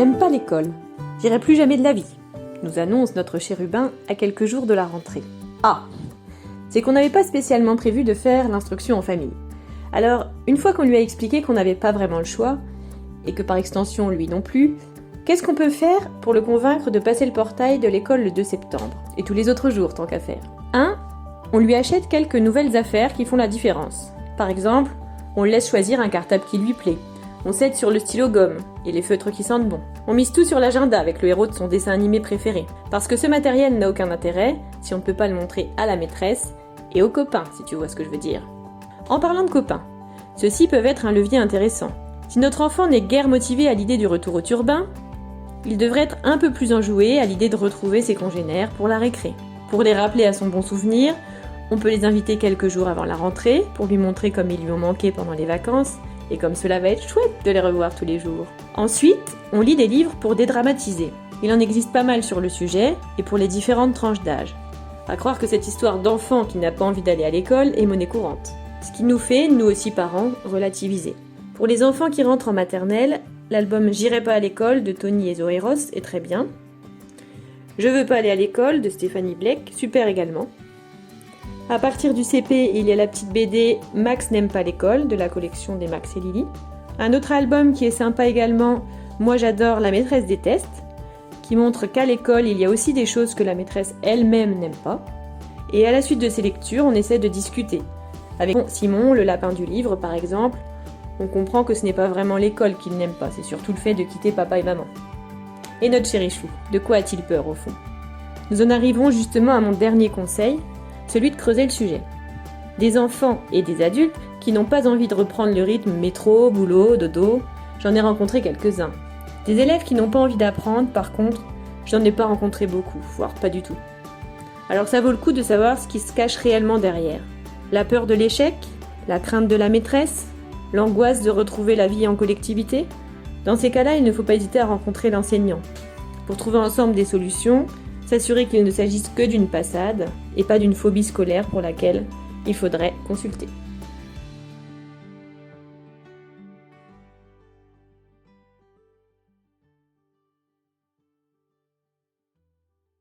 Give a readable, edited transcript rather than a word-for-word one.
J'aime pas l'école. J'irai plus jamais de la vie, nous annonce notre chérubin à quelques jours de la rentrée. Ah, c'est qu'on n'avait pas spécialement prévu de faire l'instruction en famille. Alors, une fois qu'on lui a expliqué qu'on n'avait pas vraiment le choix, et que par extension lui non plus, qu'est-ce qu'on peut faire pour le convaincre de passer le portail de l'école le 2 septembre, et tous les autres jours tant qu'à faire? 1. On lui achète quelques nouvelles affaires qui font la différence. Par exemple, on le laisse choisir un cartable qui lui plaît. On s'aide sur le stylo gomme et les feutres qui sentent bon. On mise tout sur l'agenda avec le héros de son dessin animé préféré. Parce que ce matériel n'a aucun intérêt si on ne peut pas le montrer à la maîtresse et aux copains, si tu vois ce que je veux dire. En parlant de copains, ceux-ci peuvent être un levier intéressant. Si notre enfant n'est guère motivé à l'idée du retour au turbin, il devrait être un peu plus enjoué à l'idée de retrouver ses congénères pour la récré. Pour les rappeler à son bon souvenir, on peut les inviter quelques jours avant la rentrée pour lui montrer comme ils lui ont manqué pendant les vacances et comme cela va être chouette de les revoir tous les jours. Ensuite, on lit des livres pour dédramatiser. Il en existe pas mal sur le sujet et pour les différentes tranches d'âge. À croire que cette histoire d'enfant qui n'a pas envie d'aller à l'école est monnaie courante. Ce qui nous fait, nous aussi parents, relativiser. Pour les enfants qui rentrent en maternelle, l'album J'irai pas à l'école de Tony et Zoé Ross est très bien. Je veux pas aller à l'école de Stéphanie Bleck, super également. À partir du CP, il y a la petite BD Max n'aime pas l'école de la collection des Max et Lily. Un autre album qui est sympa également, Moi j'adore La maîtresse déteste, qui montre qu'à l'école, il y a aussi des choses que la maîtresse elle-même n'aime pas. Et à la suite de ces lectures, on essaie de discuter. Avec Simon, le lapin du livre par exemple, on comprend que ce n'est pas vraiment l'école qu'il n'aime pas, c'est surtout le fait de quitter papa et maman. Et notre chéri chou, de quoi a-t-il peur au fond? Nous en arrivons justement à mon dernier conseil, celui de creuser le sujet. Des enfants et des adultes qui n'ont pas envie de reprendre le rythme métro, boulot, dodo, j'en ai rencontré quelques-uns. Des élèves qui n'ont pas envie d'apprendre, par contre, j'en ai pas rencontré beaucoup, voire pas du tout. Alors ça vaut le coup de savoir ce qui se cache réellement derrière. La peur de l'échec, la crainte de la maîtresse, l'angoisse de retrouver la vie en collectivité. Dans ces cas-là, il ne faut pas hésiter à rencontrer l'enseignant. Pour trouver ensemble des solutions, s'assurer qu'il ne s'agisse que d'une passade et pas d'une phobie scolaire pour laquelle il faudrait consulter.